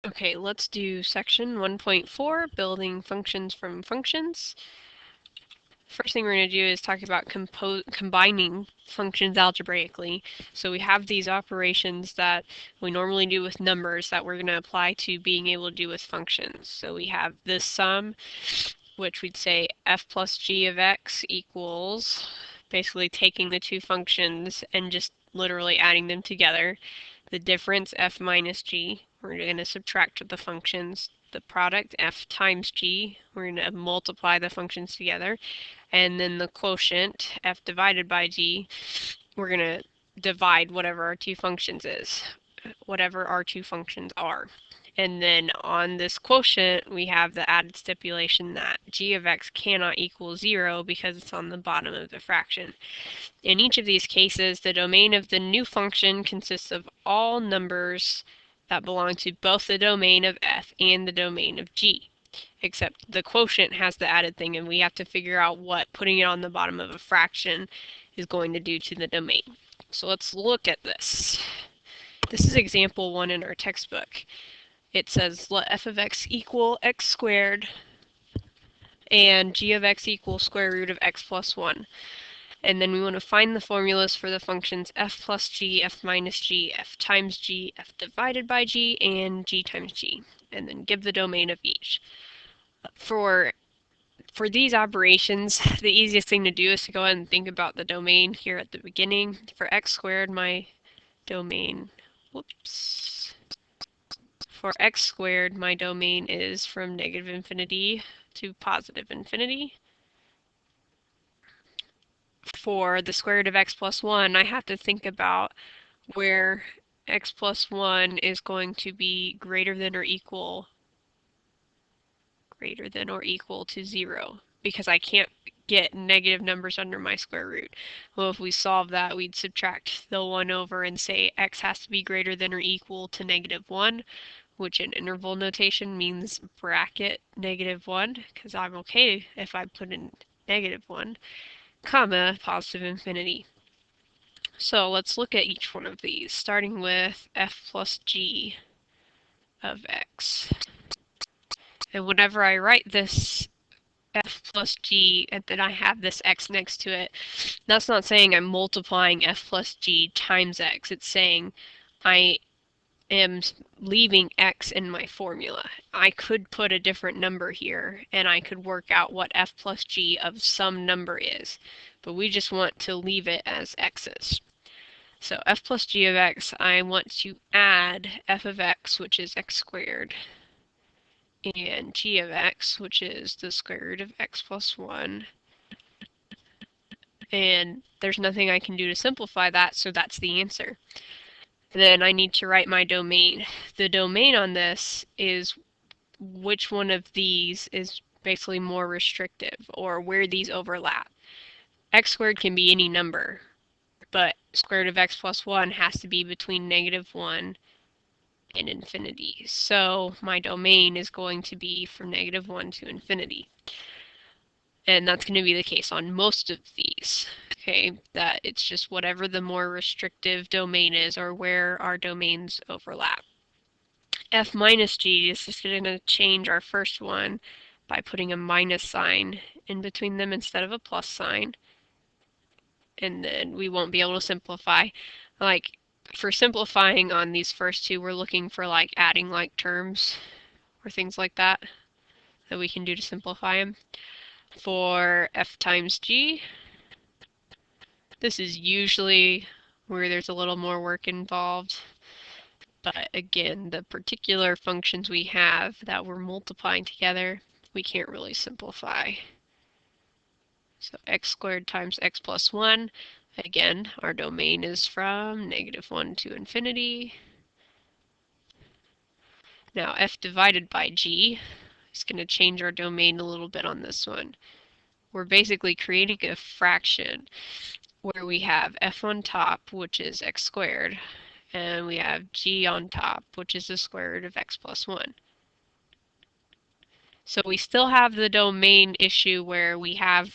Okay, let's do section 1.4, building functions from functions. First thing we're going to do is talk about combining functions algebraically. So we have these operations that we normally do with numbers that we're going to apply to being able to do with functions. So we have this sum, which we'd say f plus g of x equals basically taking the two functions and just literally adding them together. The difference, f minus g, we're going to subtract the functions. The product, f times g, we're going to multiply the functions together. And then the quotient, f divided by g, we're going to divide whatever our two functions is, whatever our two functions are. And then on this quotient, we have the added stipulation that g of x cannot equal 0 because it's on the bottom of the fraction. In each of these cases, the domain of the new function consists of all numbers that belong to both the domain of f and the domain of g, except the quotient has the added thing, and we have to figure out what putting it on the bottom of a fraction is going to do to the domain. So let's look at this. This is example 1 in our textbook. It says let f of x equal x squared and g of x equal square root of x plus 1. And then we want to find the formulas for the functions f plus g, f minus g, f times g, f divided by g, and g times g, and then give the domain of each. For these operations, the easiest thing to do is to go ahead and think about the domain here at the beginning. For x squared, my domain, for x squared, my domain is from negative infinity to positive infinity. For the square root of x plus 1, I have to think about where x plus 1 is going to be greater than or equal to 0, because I can't get negative numbers under my square root. Well, if we solve that, we'd subtract the 1 over and say x has to be greater than or equal to negative 1, which in interval notation means bracket negative 1, because I'm okay if I put in negative 1, comma, positive infinity. So let's look at each one of these, starting with f plus g of x. And whenever I write this f plus g and then I have this x next to it, that's not saying I'm multiplying f plus g times x. It's saying I am leaving x in my formula. I could put a different number here and I could work out what f plus g of some number is, but we just want to leave it as x's. So f plus g of x, I want to add f of x, which is x squared, and g of x, which is the square root of x plus 1. And there's nothing I can do to simplify that, so that's the answer. And then I need to write my domain. The domain on this is which one of these is basically more restrictive, or where these overlap. X squared can be any number, but square root of x plus 1 has to be between negative 1 and infinity. So my domain is going to be from negative 1 to infinity. And that's going to be the case on most of these. Okay, that it's just whatever the more restrictive domain is, or where our domains overlap. F minus g is just going to change our first one by putting a minus sign in between them instead of a plus sign. And then we won't be able to simplify. Like, for simplifying on these first two, we're looking for like adding like terms or things like that we can do to simplify them. For f times g, this is usually where there's a little more work involved. But again, the particular functions we have that we're multiplying together, we can't really simplify. So x squared times x plus 1. Again, our domain is from negative 1 to infinity. Now f divided by g is going to change our domain a little bit on this one. We're basically creating a fraction where we have f on top, which is x squared, and we have g on top, which is the square root of x plus 1. So we still have the domain issue where we have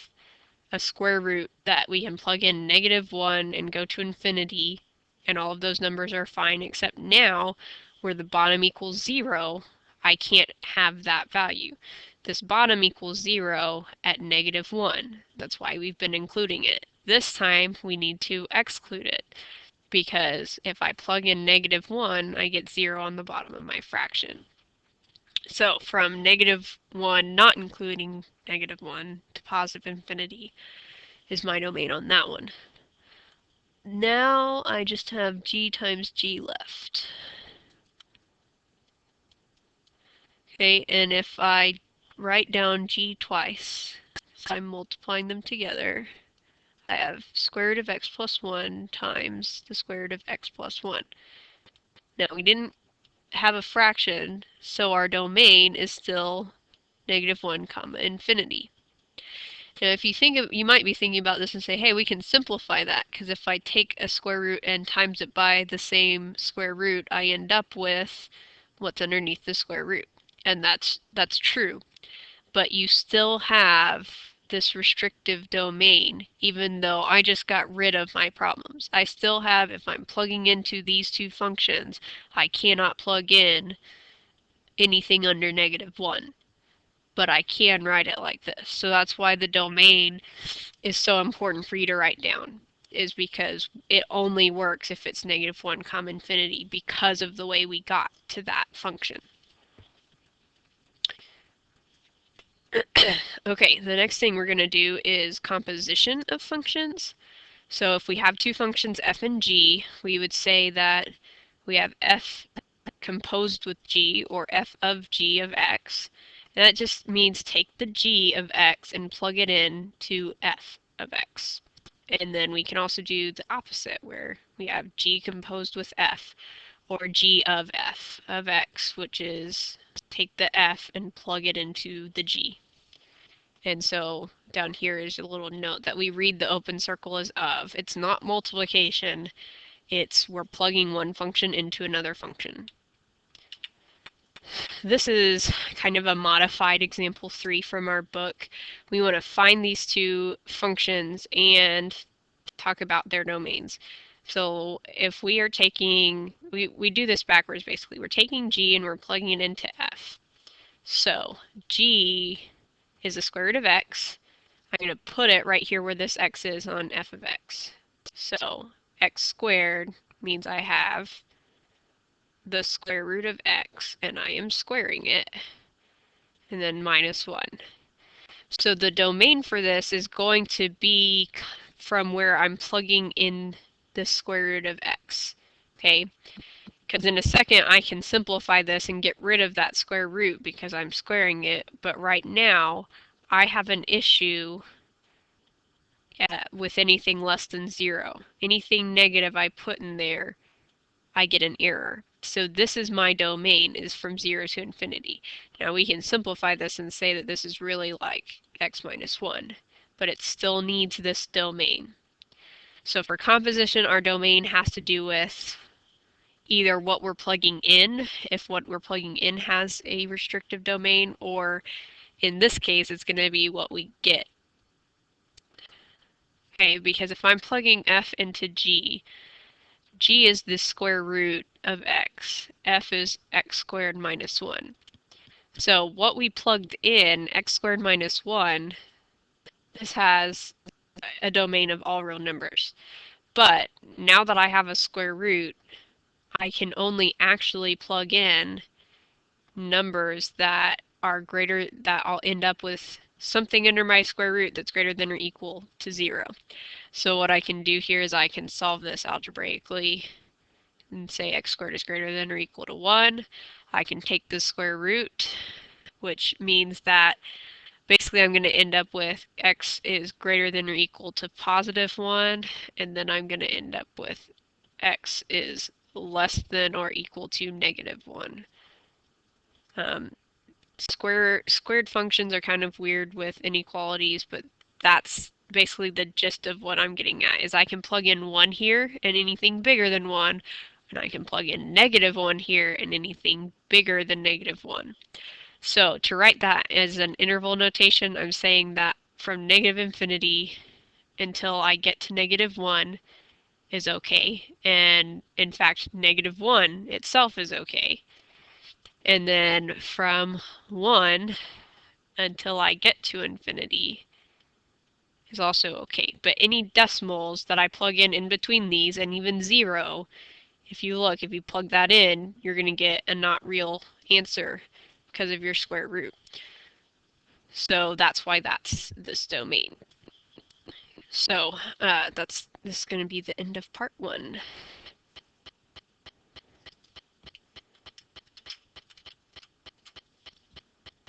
a square root that we can plug in negative 1 and go to infinity, and all of those numbers are fine, except now where the bottom equals 0, I can't have that value. This bottom equals 0 at -1. That's why we've been including it. This time we need to exclude it, because if I plug in -1, I get 0 on the bottom of my fraction. So from -1, not including -1, to positive infinity is my domain on that one. Now I just have g times g left. Okay, and if I write down g twice, so I'm multiplying them together, I have square root of x plus 1 times the square root of x plus 1. Now we didn't have a fraction, so our domain is still -1 comma infinity. Now if you think of, you might be thinking about this and say, hey, we can simplify that, because if I take a square root and times it by the same square root, I end up with what's underneath the square root. And that's true. But you still have this restrictive domain, even though I just got rid of my problems. I still have, if I'm plugging into these two functions, I cannot plug in anything under -1. But I can write it like this. So that's why the domain is so important for you to write down, is because it only works if it's -1 comma infinity, because of the way we got to that function. Okay, the next thing we're going to do is composition of functions. So if we have two functions f and g, we would say that we have f composed with g, or f of g of x. And that just means take the g of x and plug it in to f of x. And then we can also do the opposite, where we have g composed with f, or g of f of x, which is take the f and plug it into the g. And so down here is a little note that we read the open circle as of. It's not multiplication, it's we're plugging one function into another function. This is kind of a modified example 3 from our book. We want to find these two functions and talk about their domains. So if we are taking, we do this backwards basically. We're taking g and we're plugging it into f. So g is the square root of x. I'm going to put it right here where this x is on f of x. So x squared means I have the square root of x, and I am squaring it, and then -1. So the domain for this is going to be from where I'm plugging in the square root of x, okay? Because in a second I can simplify this and get rid of that square root because I'm squaring it, but right now I have an issue with anything less than 0. Anything negative I put in there, I get an error. So this is my domain, is from 0 to infinity. Now we can simplify this and say that this is really like x minus 1, but it still needs this domain. So for composition, our domain has to do with either what we're plugging in, if what we're plugging in has a restrictive domain, or in this case, it's going to be what we get. Okay, because if I'm plugging f into g, g is the square root of x. F is x squared minus 1. So what we plugged in, x squared minus 1, this has a domain of all real numbers. But now that I have a square root, I can only actually plug in numbers that are greater, that I'll end up with something under my square root that's greater than or equal to 0. So what I can do here is I can solve this algebraically and say x squared is greater than or equal to 1. I can take the square root, which means that basically I'm going to end up with x is greater than or equal to +1, and then I'm going to end up with x is less than or equal to -1. Squared functions are kind of weird with inequalities, but that's basically the gist of what I'm getting at, is I can plug in 1 here and anything bigger than 1, and I can plug in -1 here and anything bigger than -1. So to write that as an interval notation, I'm saying that from -infinity until I get to -1, is okay. And in fact, -1 itself is okay. And then from 1 until I get to infinity is also okay. But any decimals that I plug in between these, and even 0, if you look, if you plug that in, you're going to get a not real answer because of your square root. So that's why that's this domain. So this is going to be the end of part 1.